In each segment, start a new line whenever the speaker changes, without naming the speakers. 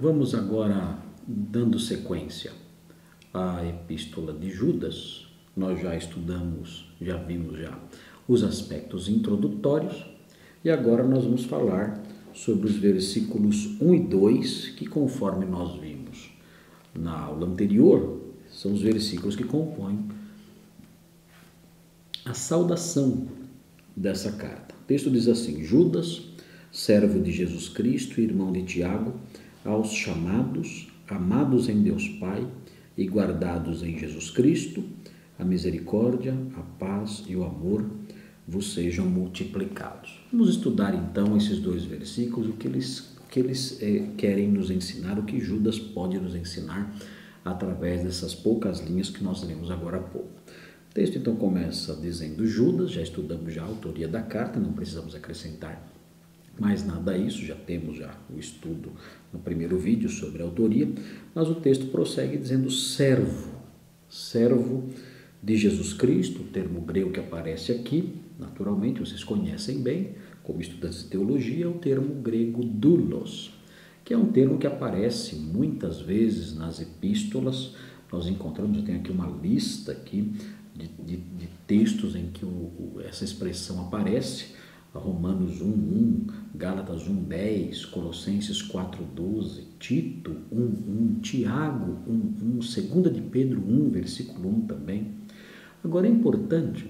Vamos agora, dando sequência à epístola de Judas. Nós já estudamos, já vimos os aspectos introdutórios e agora nós vamos falar sobre os versículos 1 e 2, que conforme nós vimos na aula anterior, são os versículos que compõem a saudação dessa carta. O texto diz assim: Judas, servo de Jesus Cristo e irmão de Tiago, aos chamados, amados em Deus Pai e guardados em Jesus Cristo, a misericórdia, a paz e o amor vos sejam multiplicados. Vamos estudar então esses dois versículos, o que eles querem nos ensinar, o que Judas pode nos ensinar através dessas poucas linhas que nós lemos agora há pouco. O texto então começa dizendo Judas, já estudamos a autoria da carta, não precisamos acrescentar mais nada a isso, já temos o estudo no primeiro vídeo sobre a autoria, mas o texto prossegue dizendo servo de Jesus Cristo, o termo grego que aparece aqui, naturalmente vocês conhecem bem, como estudantes de teologia, é o termo grego doulos, que é um termo que aparece muitas vezes nas epístolas. Nós encontramos, eu tenho aqui uma lista aqui de textos em que essa expressão aparece, Romanos 1:1, Gálatas 1:10, Colossenses 4:12, Tito 1:1, Tiago 1:1, 2 de Pedro 1, versículo 1 também. Agora é importante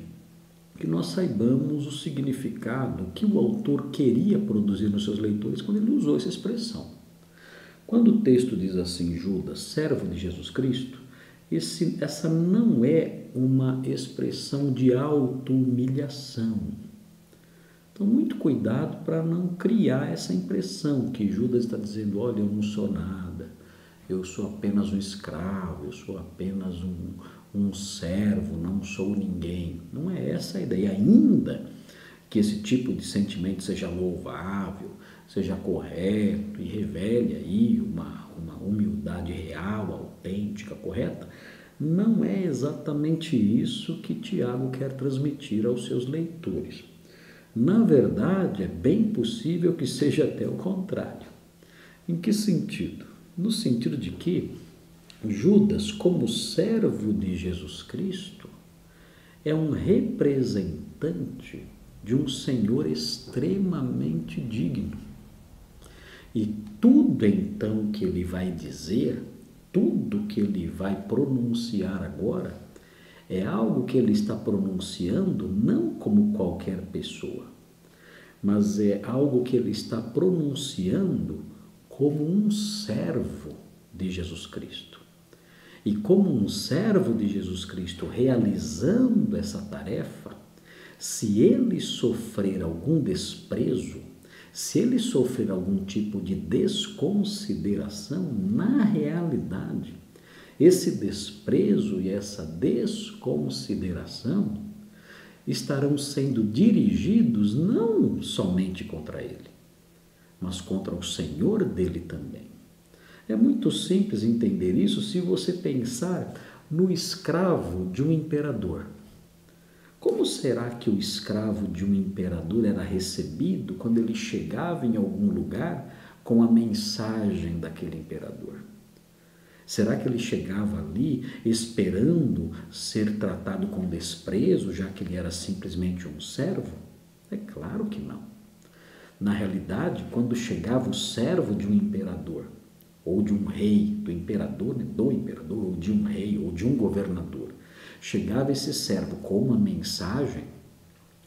que nós saibamos o significado que o autor queria produzir nos seus leitores quando ele usou essa expressão. Quando o texto diz assim, Judas, servo de Jesus Cristo, essa não é uma expressão de auto-humilhação. Então, muito cuidado para não criar essa impressão que Judas está dizendo, olha, eu não sou nada, eu sou apenas um escravo, eu sou apenas um servo, não sou ninguém. Não é essa a ideia, ainda que esse tipo de sentimento seja louvável, seja correto e revele aí uma humildade real, autêntica, correta, não é exatamente isso que Tiago quer transmitir aos seus leitores. Na verdade, é bem possível que seja até o contrário. Em que sentido? No sentido de que Judas, como servo de Jesus Cristo, é um representante de um Senhor extremamente digno. E tudo então que ele vai dizer, tudo que ele vai pronunciar agora, é algo que ele está pronunciando não como qualquer pessoa, mas é algo que ele está pronunciando como um servo de Jesus Cristo. E como um servo de Jesus Cristo realizando essa tarefa, se ele sofrer algum desprezo, se ele sofrer algum tipo de desconsideração, na realidade, esse desprezo e essa desconsideração estarão sendo dirigidos não somente contra ele, mas contra o Senhor dele também. É muito simples entender isso se você pensar no escravo de um imperador. Como será que o escravo de um imperador era recebido quando ele chegava em algum lugar com a mensagem daquele imperador? Será que ele chegava ali esperando ser tratado com desprezo, já que ele era simplesmente um servo? É claro que não. Na realidade, quando chegava o servo de um imperador, ou de um rei, do imperador, ou de um rei, ou de um governador, chegava esse servo com uma mensagem,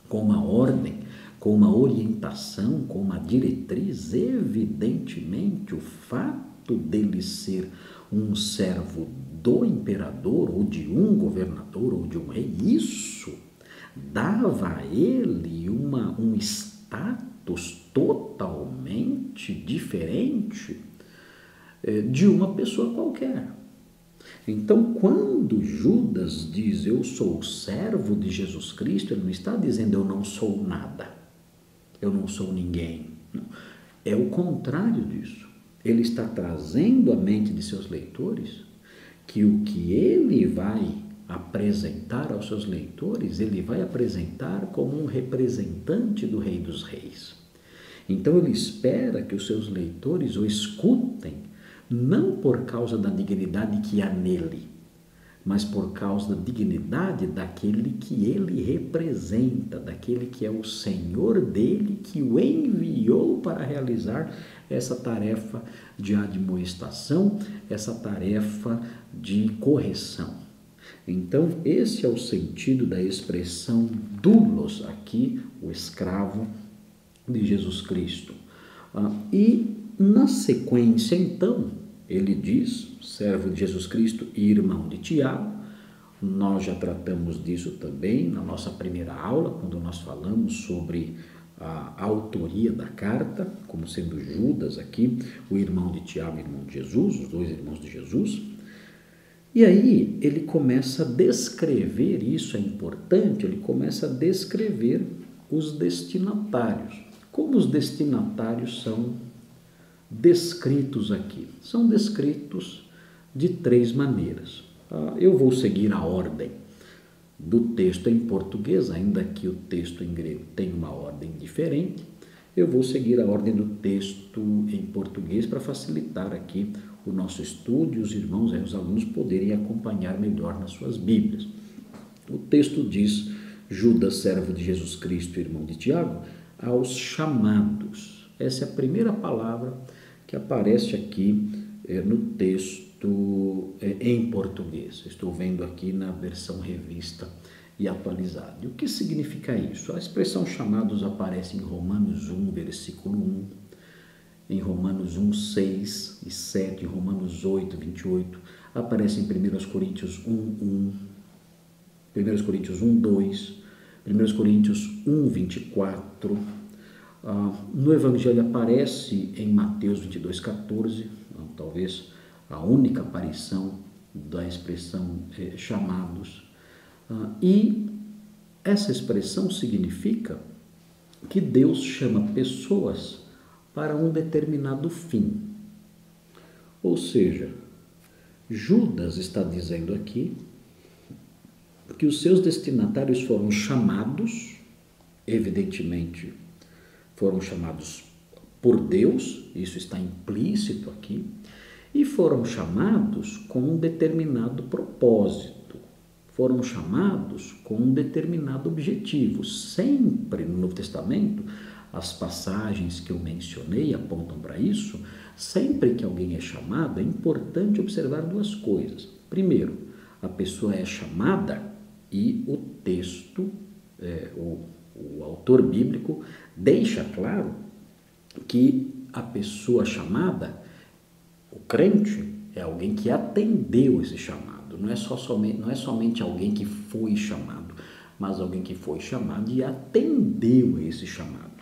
com uma ordem, com uma orientação, com uma diretriz, evidentemente o fato dele ser um servo do imperador, ou de um governador, ou de um rei, isso dava a ele um status totalmente diferente de uma pessoa qualquer. Então, quando Judas diz, eu sou o servo de Jesus Cristo, ele não está dizendo, eu não sou nada, eu não sou ninguém. Não. É o contrário disso. Ele está trazendo à mente de seus leitores que o que ele vai apresentar aos seus leitores, ele vai apresentar como um representante do Rei dos Reis. Então, ele espera que os seus leitores o escutem não por causa da dignidade que há nele, mas por causa da dignidade daquele que ele representa, daquele que é o Senhor dele, que o enviou para realizar essa tarefa de admoestação, essa tarefa de correção. Então, esse é o sentido da expressão doulos aqui, o escravo de Jesus Cristo. E na sequência, então, ele diz, servo de Jesus Cristo e irmão de Tiago. Nós já tratamos disso também na nossa primeira aula, quando nós falamos sobre a autoria da carta, como sendo Judas aqui, o irmão de Tiago e irmão de Jesus, os dois irmãos de Jesus. E aí ele começa a descrever, isso é importante, ele começa a descrever os destinatários. Como os destinatários são descritos aqui? São descritos de 3 maneiras. Eu vou seguir a ordem do texto em português, ainda que o texto em grego tenha uma ordem diferente. Eu vou seguir a ordem do texto em português para facilitar aqui o nosso estudo e os irmãos, os alunos poderem acompanhar melhor nas suas Bíblias. O texto diz: Judas, servo de Jesus Cristo, irmão de Tiago, aos chamados. Essa é a primeira palavra que aparece aqui no texto em português. Estou vendo aqui na versão revista e atualizada. E o que significa isso? A expressão chamados aparece em Romanos 1, versículo 1, em Romanos 1, 6 e 7, em Romanos 8, 28, aparece em 1 Coríntios 1, 1, 1 Coríntios 1, 2, 1 Coríntios 1, 24, no Evangelho aparece em Mateus 22, 14, talvez a única aparição da expressão chamados. E essa expressão significa que Deus chama pessoas para um determinado fim. Ou seja, Judas está dizendo aqui que os seus destinatários foram chamados, evidentemente, foram chamados por Deus, isso está implícito aqui, e foram chamados com um determinado propósito, foram chamados com um determinado objetivo. Sempre no Novo Testamento, as passagens que eu mencionei apontam para isso. Sempre que alguém é chamado, é importante observar 2 coisas. Primeiro, a pessoa é chamada e o texto, o autor bíblico deixa claro que a pessoa chamada, o crente, é alguém que atendeu esse chamado. Não é somente alguém que foi chamado, mas alguém que foi chamado e atendeu esse chamado.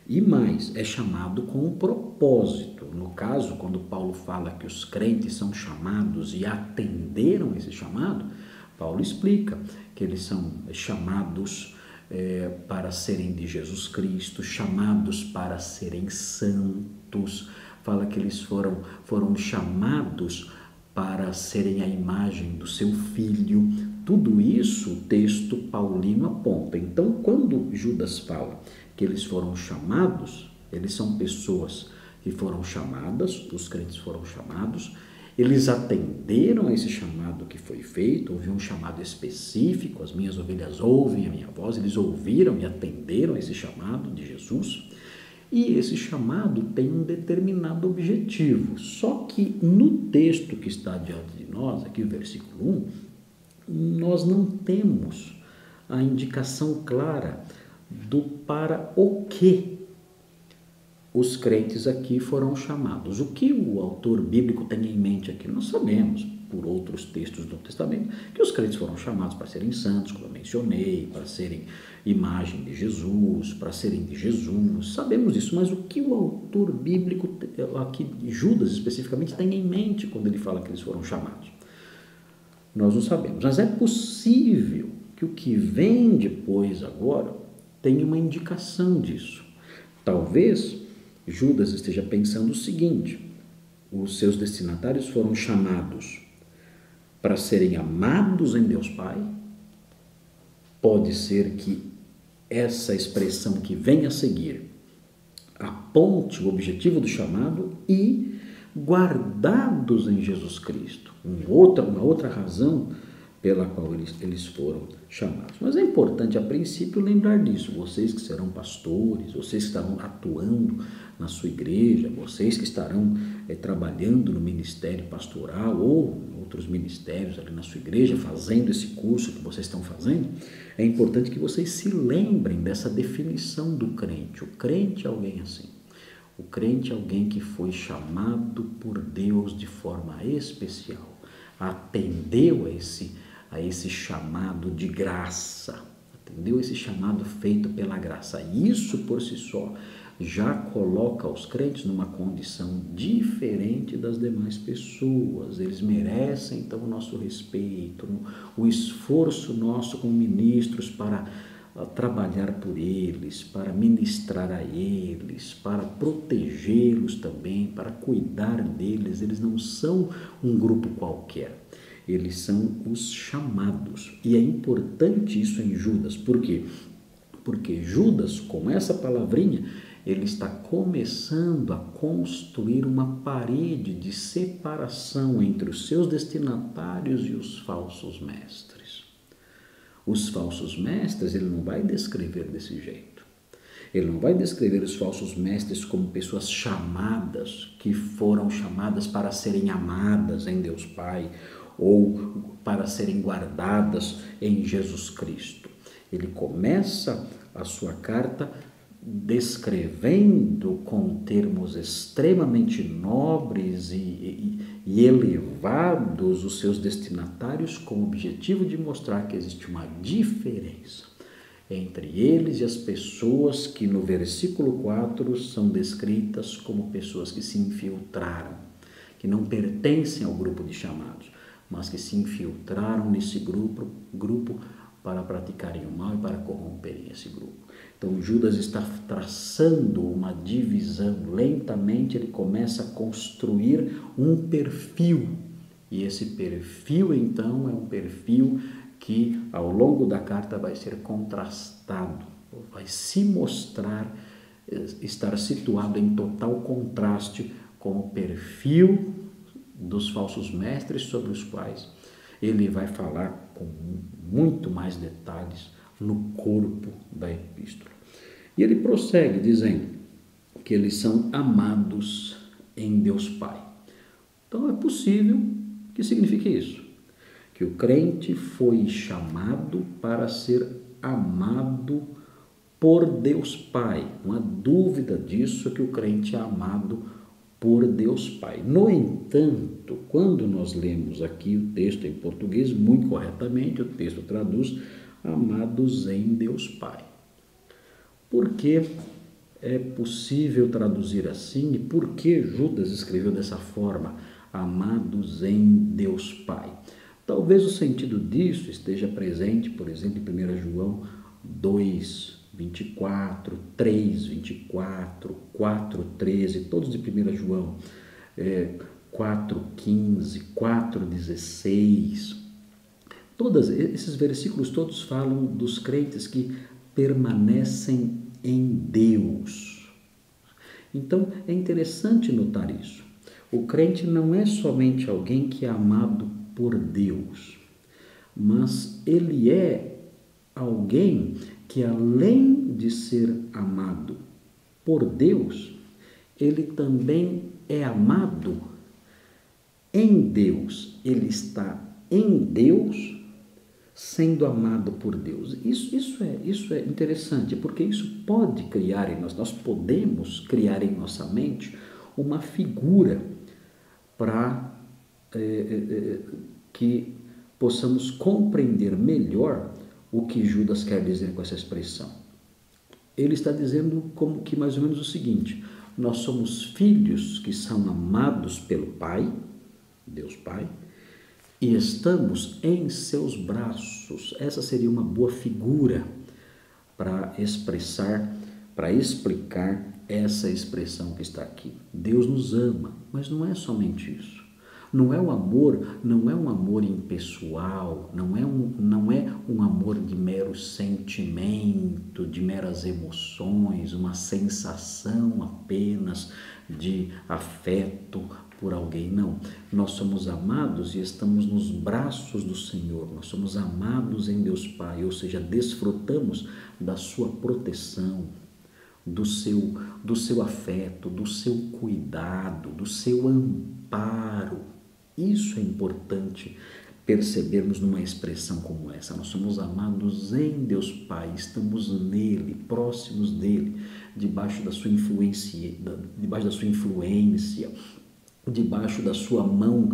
E mais, é chamado com um propósito. No caso, quando Paulo fala que os crentes são chamados e atenderam esse chamado, Paulo explica que eles são chamados para serem de Jesus Cristo, chamados para serem santos. Fala que eles foram chamados para serem a imagem do seu Filho. Tudo isso o texto paulino aponta. Então, quando Judas fala que eles foram chamados, eles são pessoas que foram chamadas, os crentes foram chamados, eles atenderam a esse chamado que foi feito, houve um chamado específico, as minhas ovelhas ouvem a minha voz, eles ouviram e atenderam a esse chamado de Jesus, e esse chamado tem um determinado objetivo. Só que no texto que está diante de nós, aqui o versículo 1, nós não temos a indicação clara do para o que os crentes aqui foram chamados. O que o autor bíblico tem em mente aqui? Nós sabemos, por outros textos do Testamento, que os crentes foram chamados para serem santos, como eu mencionei, para serem imagem de Jesus, para serem de Jesus. Sabemos disso, mas o que o autor bíblico, aqui Judas especificamente, tem em mente quando ele fala que eles foram chamados? Nós não sabemos, mas é possível que o que vem depois agora tenha uma indicação disso. Talvez Judas esteja pensando o seguinte: os seus destinatários foram chamados para serem amados em Deus Pai. Pode ser que essa expressão que vem a seguir aponte o objetivo do chamado e guardados em Jesus Cristo. Uma outra razão pela qual eles foram chamados. Mas é importante, a princípio, lembrar disso. Vocês que serão pastores, vocês que estarão atuando na sua igreja, vocês que estarão trabalhando no ministério pastoral ou em outros ministérios ali na sua igreja, fazendo esse curso que vocês estão fazendo, é importante que vocês se lembrem dessa definição do crente. O crente é alguém assim. O crente é alguém que foi chamado por Deus de forma especial, atendeu a esse chamado de graça, atendeu esse chamado feito pela graça. Isso por si só já coloca os crentes numa condição diferente das demais pessoas. Eles merecem então o nosso respeito, o esforço nosso como ministros para trabalhar por eles, para ministrar a eles, para protegê-los também, para cuidar deles. Eles não são um grupo qualquer. Eles são os chamados. E é importante isso em Judas. Por quê? Porque Judas, com essa palavrinha, ele está começando a construir uma parede de separação entre os seus destinatários e os falsos mestres. Os falsos mestres, ele não vai descrever desse jeito. Ele não vai descrever os falsos mestres como pessoas chamadas, que foram chamadas para serem amadas em Deus Pai, ou para serem guardadas em Jesus Cristo. Ele começa a sua carta descrevendo com termos extremamente nobres e elevados os seus destinatários, com o objetivo de mostrar que existe uma diferença entre eles e as pessoas que no versículo 4 são descritas como pessoas que se infiltraram, que não pertencem ao grupo de chamados, mas que se infiltraram nesse grupo para praticarem o mal e para corromperem esse grupo. Então Judas está traçando uma divisão. Lentamente ele começa a construir um perfil. E esse perfil então é um perfil que ao longo da carta vai ser contrastado, vai se mostrar estar situado em total contraste com o perfil dos falsos mestres sobre os quais ele vai falar com muito mais detalhes no corpo da epístola. E ele prossegue dizendo que eles são amados em Deus Pai. Então é possível que signifique isso, que o crente foi chamado para ser amado por Deus Pai. Não há dúvida disso, que o crente é amado por Deus Pai. No entanto, quando nós lemos aqui o texto em português, muito corretamente, o texto traduz amados em Deus Pai. Por que é possível traduzir assim e por que Judas escreveu dessa forma, amados em Deus Pai? Talvez o sentido disso esteja presente, por exemplo, em 1 João 2, 24, 3, 24, 4, 13, todos de 1 João, 4, 15, 4, 16. Todos esses versículos todos falam dos crentes que permanecem em Deus. Então é interessante notar isso. O crente não é somente alguém que é amado por Deus, mas ele é alguém que, além de ser amado por Deus, ele também é amado em Deus. Ele está em Deus, sendo amado por Deus. Isso é interessante, porque isso pode criar em nós podemos criar em nossa mente uma figura para que possamos compreender melhor o que Judas quer dizer com essa expressão. Ele está dizendo como que mais ou menos o seguinte: nós somos filhos que são amados pelo Pai, Deus Pai, e estamos em seus braços. Essa seria uma boa figura para expressar, para explicar essa expressão que está aqui. Deus nos ama, mas não é somente isso. Não é um amor impessoal, não é um amor de mero sentimento, de meras emoções, uma sensação apenas de afeto por alguém, não. Nós somos amados e estamos nos braços do Senhor, nós somos amados em Deus Pai, ou seja, desfrutamos da sua proteção, do seu afeto, do seu cuidado, do seu amparo. Isso é importante percebermos numa expressão como essa. Nós somos amados em Deus Pai, estamos nele, próximos dele, debaixo da sua influência, debaixo da sua mão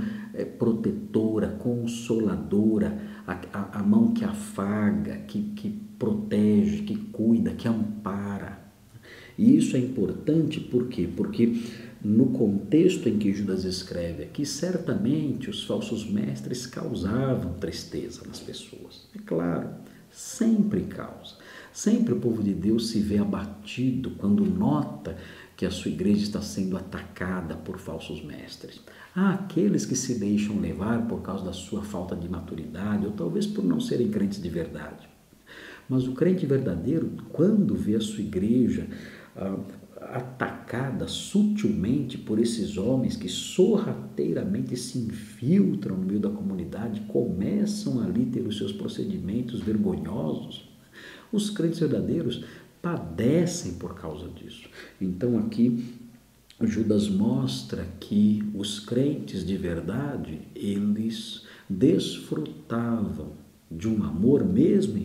protetora, consoladora, a mão que afaga, que protege, que cuida, que ampara. E isso é importante por quê? Porque no contexto em que Judas escreve aqui, certamente os falsos mestres causavam tristeza nas pessoas. É claro, sempre causa. Sempre o povo de Deus se vê abatido quando nota que a sua igreja está sendo atacada por falsos mestres. Há aqueles que se deixam levar por causa da sua falta de maturidade ou talvez por não serem crentes de verdade. Mas o crente verdadeiro, quando vê a sua igreja atacada sutilmente por esses homens que sorrateiramente se infiltram no meio da comunidade, começam ali ter os seus procedimentos vergonhosos, os crentes verdadeiros padecem por causa disso. Então aqui Judas mostra que os crentes de verdade, eles desfrutavam de um amor mesmo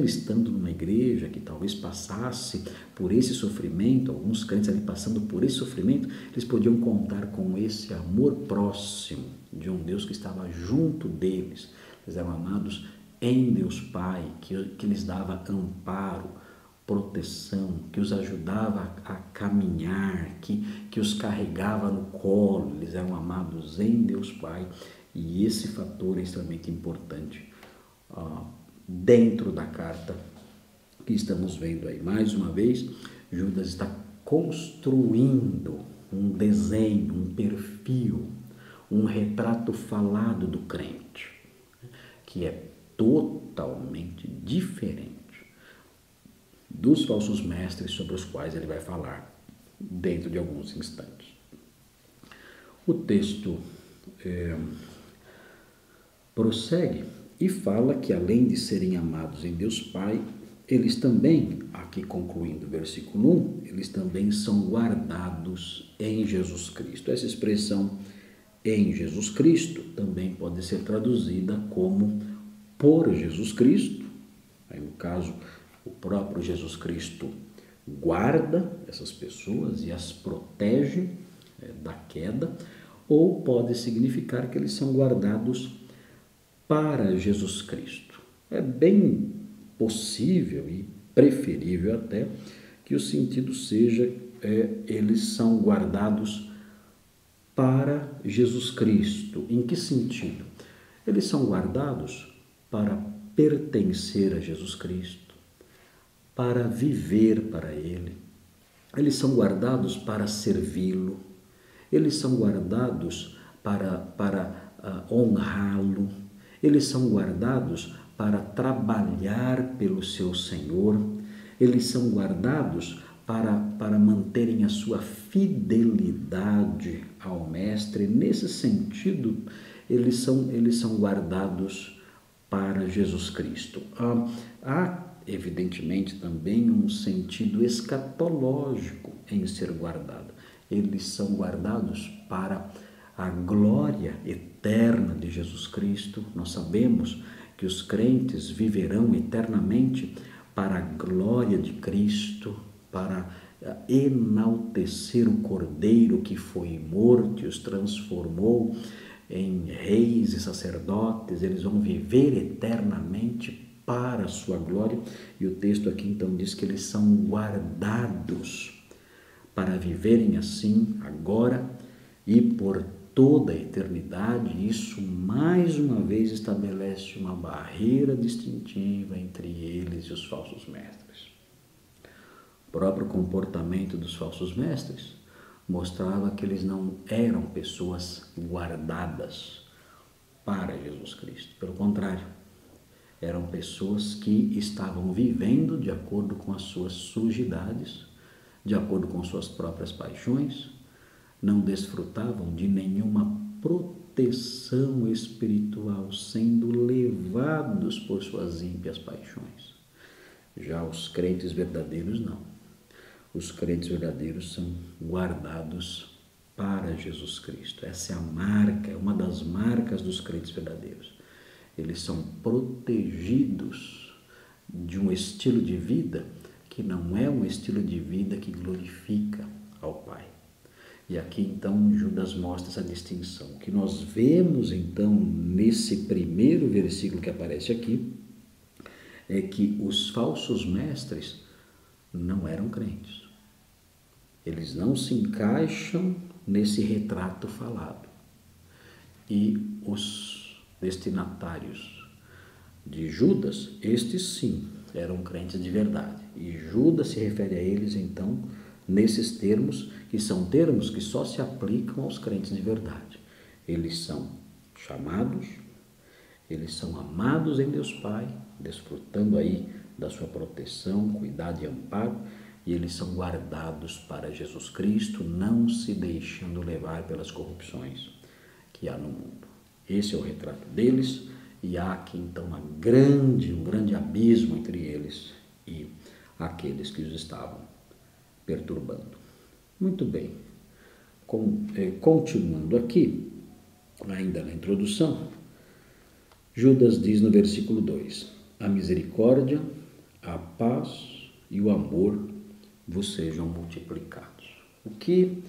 estando numa igreja que talvez passasse por esse sofrimento, alguns crentes ali passando por esse sofrimento, eles podiam contar com esse amor próximo de um Deus que estava junto deles. Eles eram amados em Deus Pai, que lhes dava amparo, proteção, que os ajudava a caminhar, que os carregava no colo. Eles eram amados em Deus Pai, e esse fator é extremamente importante dentro da carta que estamos vendo aí. Mais uma vez, Judas está construindo um desenho, um perfil, um retrato falado do crente, que é totalmente diferente dos falsos mestres sobre os quais ele vai falar dentro de alguns instantes. O texto prossegue e fala que além de serem amados em Deus Pai, eles também, aqui concluindo o versículo 1, eles também são guardados em Jesus Cristo. Essa expressão em Jesus Cristo também pode ser traduzida como por Jesus Cristo. Aí, no caso, o próprio Jesus Cristo guarda essas pessoas e as protege da queda, ou pode significar que eles são guardados para Jesus Cristo. É bem possível e preferível até que o sentido seja eles são guardados para Jesus Cristo. Em que sentido? Eles são guardados para pertencer a Jesus Cristo, para viver para Ele. Eles são guardados para servi-lo. Eles são guardados para honrá-lo. Eles são guardados para trabalhar pelo seu Senhor. Eles são guardados para manterem a sua fidelidade ao Mestre. Nesse sentido, eles são guardados para Jesus Cristo. Há, evidentemente, também um sentido escatológico em ser guardado. Eles são guardados para a glória eterna de Jesus Cristo. Nós sabemos que os crentes viverão eternamente para a glória de Cristo, para enaltecer o Cordeiro que foi morto e os transformou em reis e sacerdotes. Eles vão viver eternamente para a sua glória, e o texto aqui então diz que eles são guardados para viverem assim agora e por toda a eternidade. Isso mais uma vez estabelece uma barreira distintiva entre eles e os falsos mestres. O próprio comportamento dos falsos mestres mostrava que eles não eram pessoas guardadas para Jesus Cristo. Pelo contrário, eram pessoas que estavam vivendo de acordo com as suas sujidades, de acordo com suas próprias paixões, não desfrutavam de nenhuma proteção espiritual, sendo levados por suas ímpias paixões. Já os crentes verdadeiros não. Os crentes verdadeiros são guardados para Jesus Cristo. Essa é a marca, é uma das marcas dos crentes verdadeiros. Eles são protegidos de um estilo de vida que não é um estilo de vida que glorifica ao Pai. E aqui então Judas mostra essa distinção. O que nós vemos então nesse primeiro versículo que aparece aqui é que os falsos mestres não eram crentes. Eles não se encaixam nesse retrato falado. E os destinatários de Judas, estes sim, eram crentes de verdade. E Judas se refere a eles, então, nesses termos, que são termos que só se aplicam aos crentes de verdade. Eles são chamados, eles são amados em Deus Pai, desfrutando aí da sua proteção, cuidado e amparo, e eles são guardados para Jesus Cristo, não se deixando levar pelas corrupções que há no mundo. Esse é o retrato deles, e há aqui então um grande abismo entre eles e aqueles que os estavam perturbando. Muito bem, continuando aqui, ainda na introdução, Judas diz no versículo 2: a misericórdia, a paz e o amor vos sejam multiplicados. O que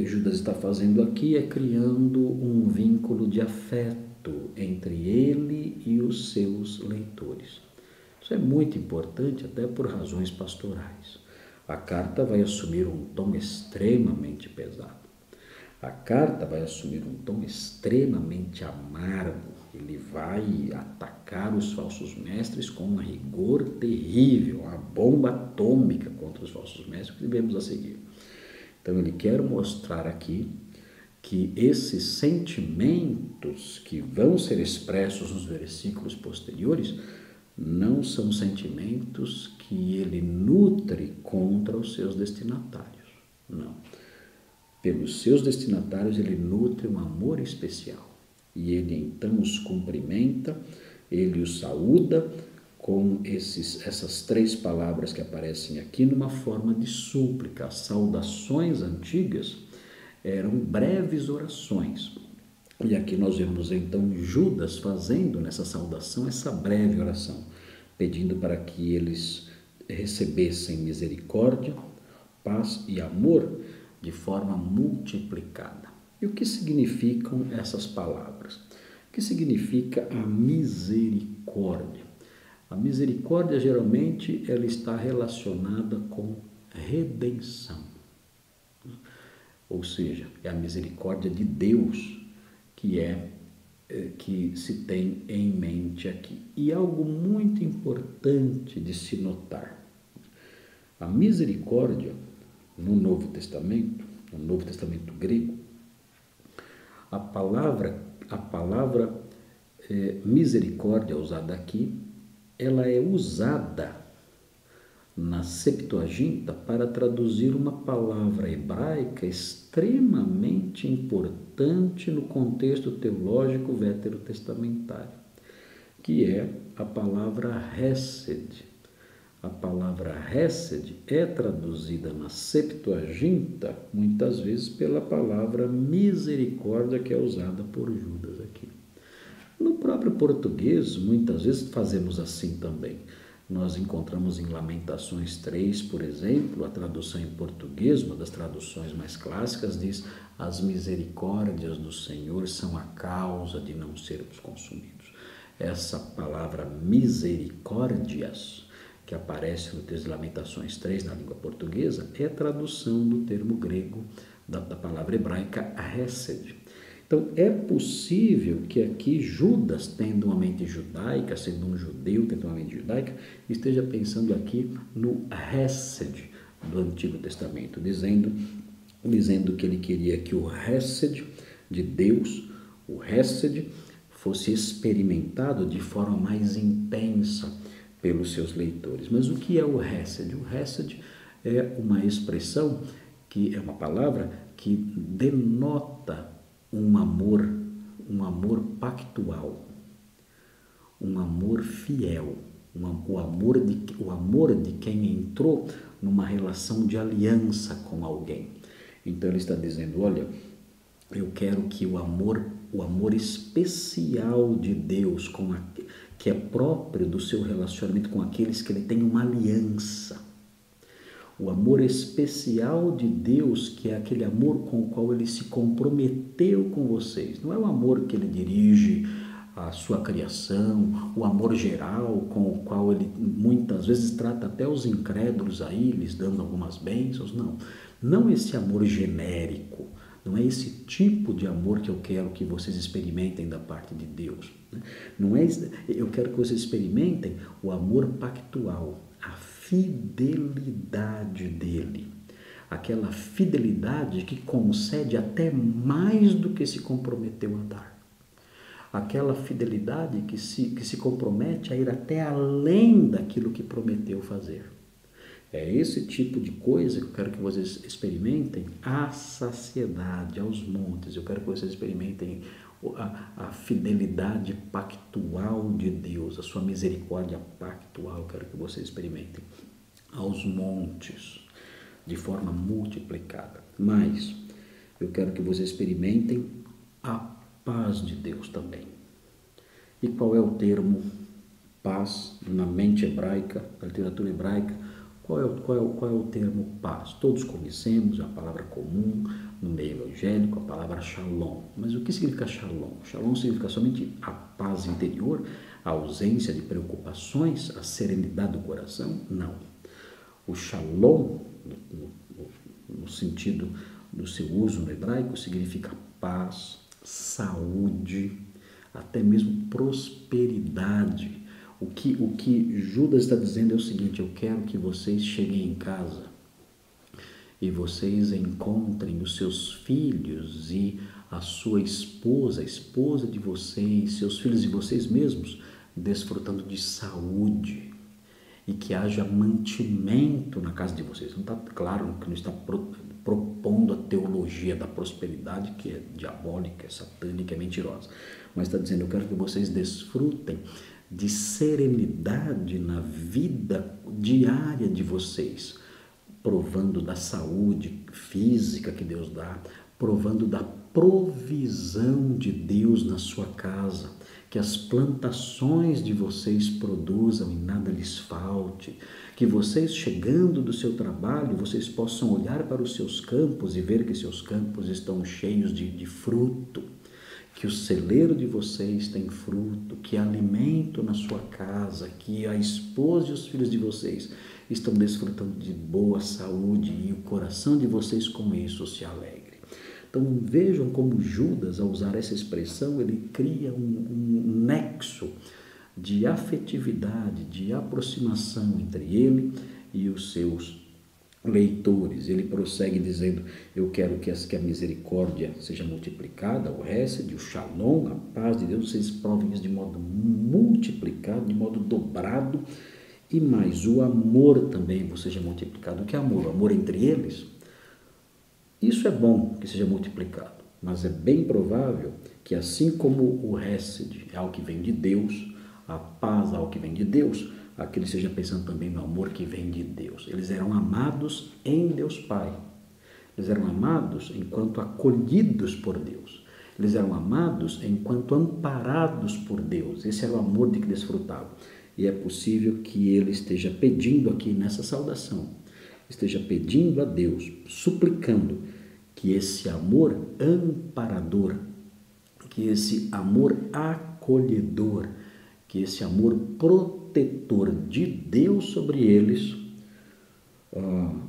Judas está fazendo aqui é criando um vínculo de afeto entre ele e os seus leitores. Isso é muito importante até por razões pastorais. A carta vai assumir um tom extremamente pesado. A carta vai assumir um tom extremamente amargo. Ele vai atacar os falsos mestres com um rigor terrível, uma bomba atômica contra os falsos mestres que vemos a seguir. Então ele quer mostrar aqui que esses sentimentos que vão ser expressos nos versículos posteriores não são sentimentos que ele nutre contra os seus destinatários. Não. Pelos seus destinatários ele nutre um amor especial. E ele então os cumprimenta, ele os saúda com essas três palavras que aparecem aqui numa forma de súplica. As saudações antigas eram breves orações. E aqui nós vemos então Judas fazendo nessa saudação essa breve oração, pedindo para que eles recebessem misericórdia, paz e amor de forma multiplicada. E o que significam essas palavras? O que significa a misericórdia? A misericórdia, geralmente, ela está relacionada com redenção. Ou seja, é a misericórdia de Deus que se tem em mente aqui. E algo muito importante de se notar. A misericórdia, no Novo Testamento grego, a palavra misericórdia usada aqui, ela é usada na Septuaginta para traduzir uma palavra hebraica extremamente importante no contexto teológico veterotestamentário, que é a palavra hesed. A palavra hesed é traduzida na Septuaginta muitas vezes pela palavra misericórdia, que é usada por Judas aqui. No próprio português, muitas vezes fazemos assim também. Nós encontramos em Lamentações 3, por exemplo, a tradução em português, uma das traduções mais clássicas, diz: as misericórdias do Senhor são a causa de não sermos consumidos. Essa palavra misericórdias, que aparece no texto de Lamentações 3 na língua portuguesa, é a tradução do termo grego da palavra hebraica hesed. Então, é possível que aqui Judas, tendo uma mente judaica, sendo um judeu, tendo uma mente judaica, esteja pensando aqui no hesed do Antigo Testamento, dizendo que ele queria que o hesed de Deus, o hesed, fosse experimentado de forma mais intensa pelos seus leitores. Mas o que é o hesed? O hesed é uma expressão, que é uma palavra que denota um amor pactual, um amor fiel, o amor de quem entrou numa relação de aliança com alguém. Então ele está dizendo, olha, eu quero que o amor especial de Deus, que é próprio do seu relacionamento com aqueles que ele tem uma aliança, o amor especial de Deus, que é aquele amor com o qual ele se comprometeu com vocês, não é o amor que ele dirige a sua criação, o amor geral com o qual ele muitas vezes trata até os incrédulos aí, lhes dando algumas bênçãos, não esse amor genérico, não é esse tipo de amor que eu quero que vocês experimentem da parte de Deus. Não é, eu quero que vocês experimentem o amor pactual, a fidelidade dele, aquela fidelidade que concede até mais do que se comprometeu a dar. Aquela fidelidade que se compromete a ir até além daquilo que prometeu fazer. É esse tipo de coisa que eu quero que vocês experimentem à saciedade, aos montes. Eu quero que vocês experimentem a fidelidade pactual de Deus, a sua misericórdia pactual. Eu quero que vocês experimentem aos montes, de forma multiplicada. Mas eu quero que vocês experimentem a paz de Deus também. E qual é o termo paz na mente hebraica, na literatura hebraica? Qual é o termo paz? Todos conhecemos a palavra comum no meio evangélico, a palavra shalom. Mas o que significa shalom? Shalom significa somente a paz interior, a ausência de preocupações, a serenidade do coração? Não. O shalom, no sentido do seu uso no hebraico, significa paz, saúde, até mesmo prosperidade. O que Judas está dizendo é o seguinte: eu quero que vocês cheguem em casa e vocês encontrem os seus filhos e a sua esposa, a esposa de vocês, seus filhos e vocês mesmos desfrutando de saúde e que haja mantimento na casa de vocês. Não está claro que não está propondo a teologia da prosperidade, que é diabólica, é satânica, é mentirosa, mas está dizendo: eu quero que vocês desfrutem de serenidade na vida diária de vocês, provando da saúde física que Deus dá, provando da provisão de Deus na sua casa, que as plantações de vocês produzam e nada lhes falte, que vocês, chegando do seu trabalho, vocês possam olhar para os seus campos e ver que seus campos estão cheios de fruto, que o celeiro de vocês tem fruto, que há alimento na sua casa, que a esposa e os filhos de vocês estão desfrutando de boa saúde e o coração de vocês com isso se alegre. Então vejam como Judas, ao usar essa expressão, ele cria um nexo de afetividade, de aproximação entre ele e os seus leitores. Ele prossegue dizendo: eu quero que a misericórdia seja multiplicada, o hesed, o shalom, a paz de Deus, vocês provem isso de modo multiplicado, de modo dobrado, e mais o amor também seja multiplicado. O que é amor? O amor entre eles. Isso é bom que seja multiplicado, mas é bem provável que, assim como o hesed é algo que vem de Deus, a paz é algo que vem de Deus, aqui ele esteja pensando também no amor que vem de Deus. Eles eram amados em Deus Pai. Eles eram amados enquanto acolhidos por Deus. Eles eram amados enquanto amparados por Deus. Esse era o amor de que desfrutavam. E é possível que ele esteja pedindo aqui nessa saudação, esteja pedindo a Deus, suplicando que esse amor amparador, que esse amor acolhedor, que esse amor protetor de Deus sobre eles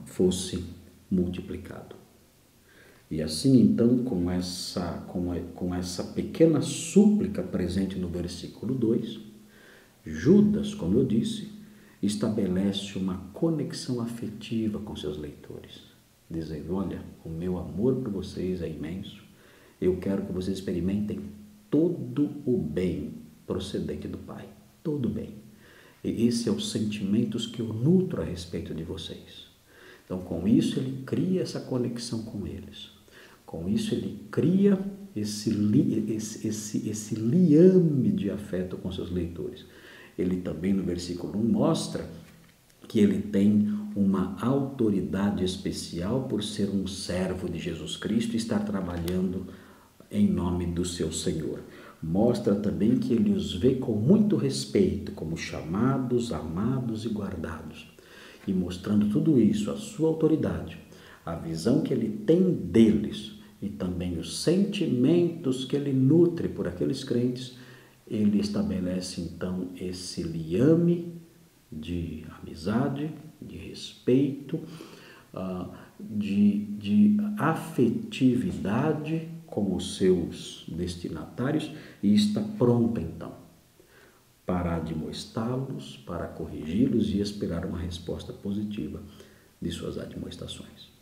fosse multiplicado. E assim, então, com essa pequena súplica presente no versículo 2, Judas, como eu disse, estabelece uma conexão afetiva com seus leitores, dizendo: olha, o meu amor por vocês é imenso, eu quero que vocês experimentem todo o bem procedente do Pai, todo o bem. E esse é os sentimentos que eu nutro a respeito de vocês. Então, com isso, ele cria essa conexão com eles. Com isso, ele cria esse liame de afeto com seus leitores. Ele também, no versículo 1, mostra que ele tem uma autoridade especial por ser um servo de Jesus Cristo e estar trabalhando em nome do seu Senhor. Mostra também que ele os vê com muito respeito, como chamados, amados e guardados. E mostrando tudo isso, a sua autoridade, a visão que ele tem deles e também os sentimentos que ele nutre por aqueles crentes, ele estabelece então esse liame de amizade, de respeito, de afetividade com os seus destinatários e está pronto então para admoestá-los, para corrigi-los e esperar uma resposta positiva de suas admoestações.